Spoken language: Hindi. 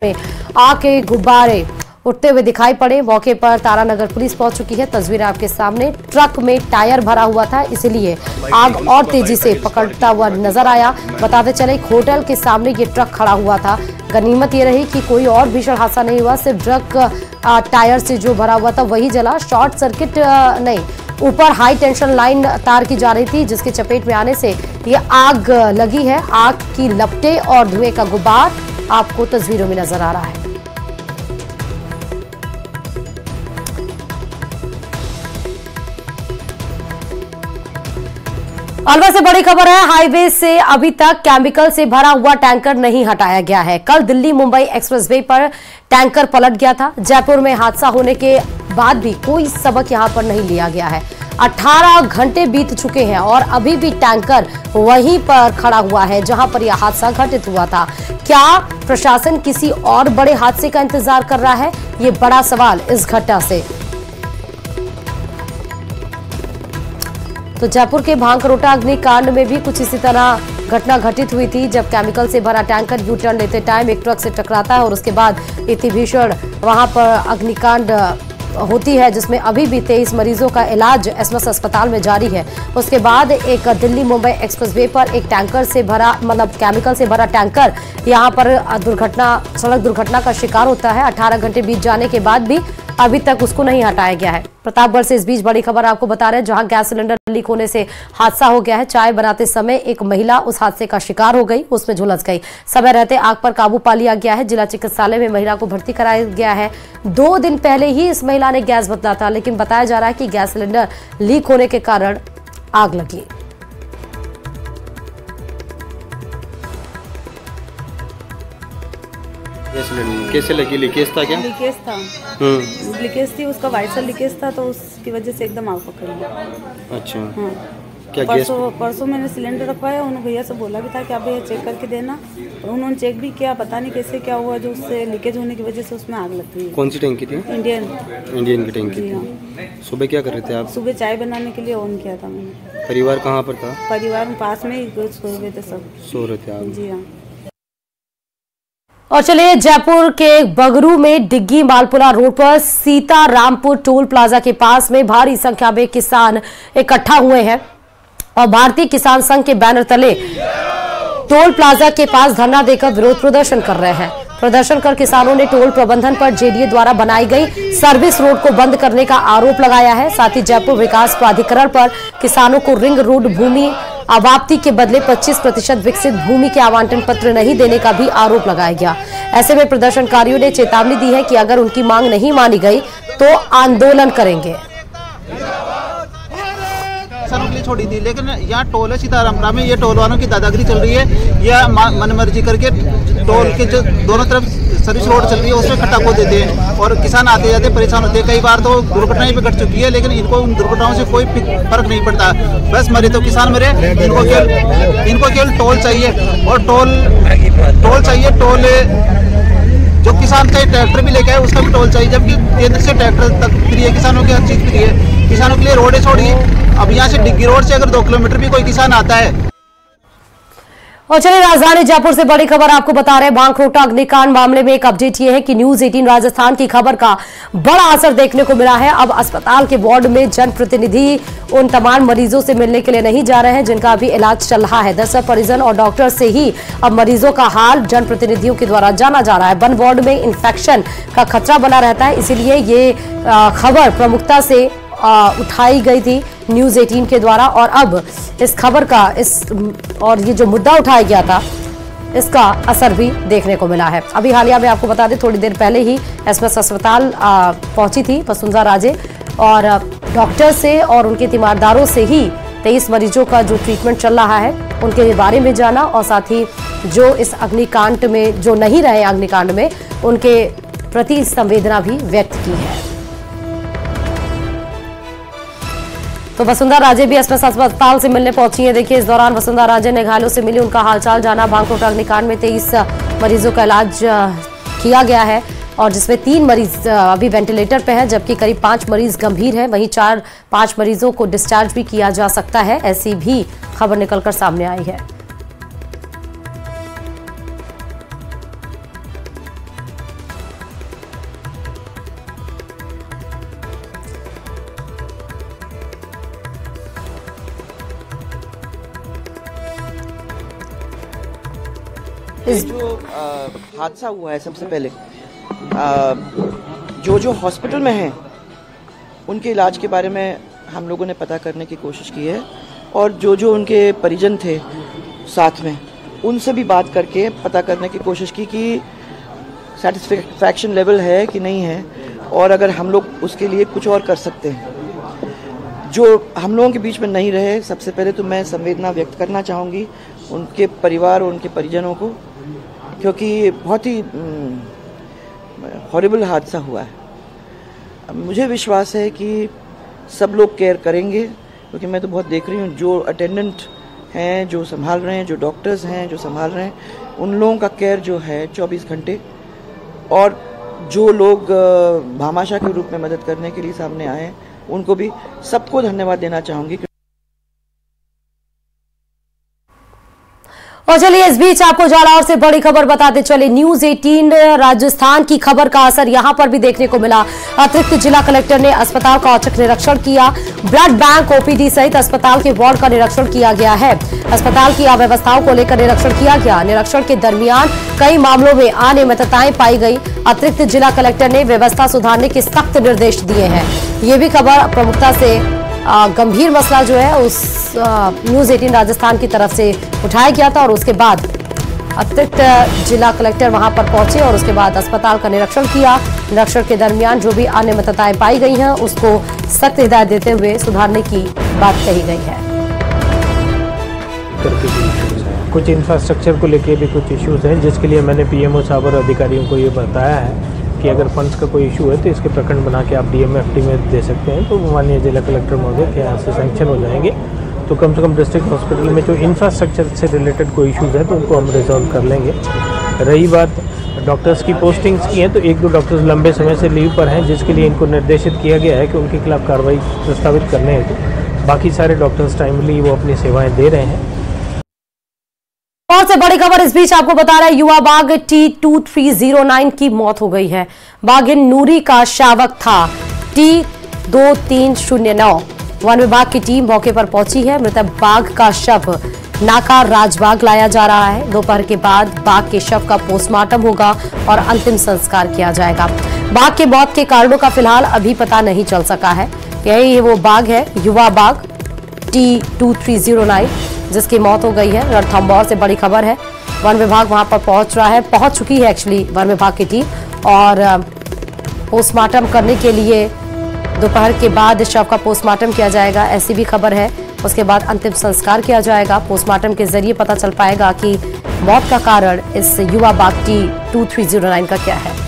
में आग के गुब्बारे उठते हुए दिखाई पड़े। मौके पर तारानगर पुलिस पहुंच चुकी है। तस्वीर आपके सामने। ट्रक में टायर भरा हुआ था, इसलिए आग और तेजी से पकड़ता हुआ नजर आया। बताते चले एक होटल के सामने ये ट्रक खड़ा हुआ था। गनीमत ये रही कि कोई और भीषण हादसा नहीं हुआ, सिर्फ ट्रक टायर से जो भरा हुआ था वही जला। शॉर्ट सर्किट नहीं, ऊपर हाई टेंशन लाइन तार की जा रही थी, जिसकी चपेट में आने से ये आग लगी है। आग की लपटें और धुएं का गुब्बार आपको तस्वीरों में नजर आ रहा है। अलवर से बड़ी खबर है। हाईवे से अभी तक केमिकल से भरा हुआ टैंकर नहीं हटाया गया है। कल दिल्ली मुंबई एक्सप्रेसवे पर टैंकर पलट गया था। जयपुर में हादसा होने के बाद भी कोई सबक यहां पर नहीं लिया गया है। 18 घंटे बीत चुके हैं और अभी भी टैंकर वहीं पर खड़ा हुआ है जहां पर यह हादसा घटित हुआ था। क्या प्रशासन किसी और बड़े हादसे का इंतजार कर रहा है? ये बड़ा सवाल इस घटना से। तो जयपुर के भांकरोटा अग्निकांड में भी कुछ इसी तरह घटना घटित हुई थी, जब केमिकल से भरा टैंकर यू टर्न लेते टाइम एक ट्रक से टकराता है और उसके बाद इतनी भीषण वहां पर अग्निकांड होती है, जिसमें अभी भी 23 मरीजों का इलाज एसएमएस अस्पताल में जारी है। उसके बाद एक दिल्ली मुंबई एक्सप्रेसवे पर एक टैंकर से भरा केमिकल से भरा टैंकर यहां पर सड़क दुर्घटना का शिकार होता है। 18 घंटे बीत जाने के बाद भी अभी तक उसको नहीं हटाया गया है। प्रतापगढ़ से इस बीच बड़ी खबर आपको बता रहे हैं, जहां गैस सिलेंडर लीक होने से हादसा हो गया है। चाय बनाते समय एक महिला उस हादसे का शिकार हो गई, उसमें झुलस गई। समय रहते आग पर काबू पा लिया गया है। जिला चिकित्सालय में महिला को भर्ती कराया गया है। 2 दिन पहले ही इस महिला ने गैस बदला था, लेकिन बताया जा रहा है कि गैस सिलेंडर लीक होने के कारण आग लगी। कैसे लगी? लीकेज था क्या? लीकेज था। लीकेज थी, उसका वाइसर लीकेज था, तो उसकी वजह से एकदम आग पकड़ गई। अच्छा। हाँ। क्या परसों मैंने सिलेंडर रखवाया, उन्होंने भैया से बोला भी था कि आप भैया चेक करके देना, और उन्होंने चेक भी किया। पता नहीं कैसे क्या हुआ, जो उससे लीकेज होने की वजह से उसमें आग लग गई। कौन सी टैंकी थी? इंडियन की टैंकी थी। सुबह क्या कर रहे थे आप? सुबह चाय बनाने के लिए ऑन किया था मैंने। परिवार कहाँ पर था? परिवार पास में ही सो रहे थे, सब सो रहे थे आप? जी हाँ। और चलिए, जयपुर के बगरू में डिग्गी मालपुरा रोड पर सीतारामपुर टोल प्लाजा के पास में भारी संख्या में किसान इकट्ठा हुए हैं और भारतीय किसान संघ के बैनर तले टोल प्लाजा के पास धरना देकर विरोध प्रदर्शन कर रहे हैं। प्रदर्शन कर किसानों ने टोल प्रबंधन पर जेडीए द्वारा बनाई गई सर्विस रोड को बंद करने का आरोप लगाया है। साथ ही जयपुर विकास प्राधिकरण पर किसानों को रिंग रोड भूमि अवाप्ति के बदले 25% विकसित भूमि के आवंटन पत्र नहीं देने का भी आरोप लगाया गया। ऐसे में प्रदर्शनकारियों ने चेतावनी दी है कि अगर उनकी मांग नहीं मानी गई तो आंदोलन करेंगे। किसानों के लिए छोड़ी थी, लेकिन यहाँ टोल है सीतारामपुरा में, ये टोल वालों की दादागिरी चल रही है। यह मनमर्जी करके टोल के जो दोनों तरफ सर्विस रोड चल रही है उसमें खड्डा खोद देते हैं और किसान आते जाते परेशान होते हैं। कई बार तो दुर्घटनाएं भी घट चुकी है, लेकिन इनको उन दुर्घटनाओं से कोई फर्क नहीं पड़ता। बस मरे तो किसान मरे, इनको केवल टोल चाहिए। और टोल चाहिए। टोल जो किसान का ट्रैक्टर भी लेके आए उसका भी टोल चाहिए, जबकि केंद्र से ट्रैक्टर तक फ्री है, किसानों की हर चीज फ्री है। किसानों के लिए रोडें छोड़िए। अब यहाँ से डिग्गी रोड से अगर 2 किलोमीटर भी कोई किसान आता है। और चलिए, राजधानी जयपुर से बड़ी खबर आपको बता रहे हैं। भांकरोटा अग्निकांड मामले में एक अपडेट ये है कि न्यूज 18 राजस्थान की खबर का बड़ा असर देखने को मिला है। अब अस्पताल के वार्ड में जनप्रतिनिधि उन तमाम मरीजों से मिलने के लिए नहीं जा रहे हैं जिनका अभी इलाज चल रहा है। दरअसल परिजन और डॉक्टर से ही अब मरीजों का हाल जनप्रतिनिधियों के द्वारा जाना जा रहा है। बंद वार्ड में इन्फेक्शन का खतरा बना रहता है, इसीलिए ये खबर प्रमुखता से उठाई गई थी न्यूज 18 के द्वारा। और अब इस खबर का और ये जो मुद्दा उठाया गया था, इसका असर भी देखने को मिला है। अभी हालिया में आपको बता दें, थोड़ी देर पहले ही एसएमएस अस्पताल पहुंची थी वसुंधरा राजे, और डॉक्टर से और उनके तीमारदारों से ही 23 मरीजों का जो ट्रीटमेंट चल रहा है उनके बारे में जाना, और साथ ही जो इस अग्निकांड में जो नहीं रहे अग्निकांड में उनके प्रति संवेदना भी व्यक्त की है। तो वसुंधरा राजे भी एसएमएस अस्पताल से मिलने पहुंची है। देखिए, इस दौरान वसुंधरा राजे ने घायलों से मिली, उनका हालचाल जाना। भांकरोटा अग्निकांड में 23 मरीजों का इलाज किया गया है और जिसमें 3 मरीज अभी वेंटिलेटर पे हैं, जबकि करीब 5 मरीज गंभीर हैं। वहीं 4-5 मरीजों को डिस्चार्ज भी किया जा सकता है, ऐसी भी खबर निकलकर सामने आई है। जो हादसा हुआ है, सबसे पहले जो हॉस्पिटल में हैं उनके इलाज के बारे में हम लोगों ने पता करने की कोशिश की है, और जो उनके परिजन थे साथ में उनसे भी बात करके पता करने की कोशिश की कि सेटिस्फैक्शन लेवल है कि नहीं है, और अगर हम लोग उसके लिए कुछ और कर सकते हैं। जो हम लोगों के बीच में नहीं रहे, सबसे पहले तो मैं संवेदना व्यक्त करना चाहूँगी उनके परिवार और उनके परिजनों को, क्योंकि बहुत ही हॉरिबल हादसा हुआ है। मुझे विश्वास है कि सब लोग केयर करेंगे, क्योंकि मैं तो बहुत देख रही हूँ जो अटेंडेंट हैं जो संभाल रहे हैं, जो डॉक्टर्स हैं जो संभाल रहे हैं, उन लोगों का केयर जो है 24 घंटे, और जो लोग भामाशाह के रूप में मदद करने के लिए सामने आए हैं उनको भी सबको धन्यवाद देना चाहूँगी। और चलिए इस बीच आपको जालौर से बड़ी खबर बताते चले। न्यूज 18 राजस्थान की खबर का असर यहां पर भी देखने को मिला। अतिरिक्त जिला कलेक्टर ने अस्पताल का औचक निरीक्षण किया। ब्लड बैंक, ओपीडी सहित अस्पताल के वार्ड का निरीक्षण किया गया है। अस्पताल की अव्यवस्थाओं को लेकर निरीक्षण किया गया। निरीक्षण के दरमियान कई मामलों में अनियमितताएं पाई गई। अतिरिक्त जिला कलेक्टर ने व्यवस्था सुधारने के सख्त निर्देश दिए हैं। ये भी खबर प्रमुखता से गंभीर मसला जो है उस न्यूज 18 राजस्थान की तरफ से उठाया गया था, और उसके बाद अतिरिक्त जिला कलेक्टर वहां पर पहुंचे और उसके बाद अस्पताल का निरीक्षण किया। निरीक्षण के दरमियान जो भी अनियमितताएं पाई गई हैं उसको सख्त हिदायत देते हुए सुधारने की बात कही गई है। कुछ इंफ्रास्ट्रक्चर को लेके भी कुछ इश्यूज हैं, जिसके लिए मैंने पीएमओ साहब और अधिकारियों को ये बताया है कि अगर फंड्स का कोई इशू है तो इसके प्रखंड बना के आप डीएमएफटी में दे सकते हैं, तो माननीय जिला कलेक्टर महोदय के यहाँ से सैंक्शन हो जाएंगे। तो कम से कम डिस्ट्रिक्ट हॉस्पिटल में जो इंफ्रास्ट्रक्चर से रिलेटेड कोई इशूज़ है तो उनको हम रिजॉल्व कर लेंगे। रही बात डॉक्टर्स की पोस्टिंग्स की हैं, तो 1-2 डॉक्टर्स लंबे समय से लीव पर हैं, जिसके लिए इनको निर्देशित किया गया है कि उनके खिलाफ कार्रवाई प्रस्तावित करने हेतु बाकी सारे डॉक्टर्स टाइमली वो अपनी सेवाएँ दे रहे हैं। बहुत से बड़ी खबर इस बीच आपको बता रहे हैं, युवा बाघ T2309 की मौत हो गई है। बाघिन नूरी का शावक था T2309। वन विभाग की टीम मौके पर पहुंची है। मृतक बाघ का शव नाका राजबाग लाया जा रहा है। दोपहर के बाद बाघ के शव का पोस्टमार्टम होगा और अंतिम संस्कार किया जाएगा। बाघ के मौत के कारणों का फिलहाल अभी पता नहीं चल सका है। यही वो बाघ है, युवा बाघ T2309, जिसकी मौत हो गई है। रणथंभौर से बड़ी खबर है। वन विभाग वहां पर पहुंच चुकी है एक्चुअली वन विभाग की टीम, और पोस्टमार्टम करने के लिए दोपहर के बाद शव का पोस्टमार्टम किया जाएगा, ऐसी भी खबर है। उसके बाद अंतिम संस्कार किया जाएगा। पोस्टमार्टम के जरिए पता चल पाएगा कि मौत का कारण इस युवा बाघ T2309 का क्या है।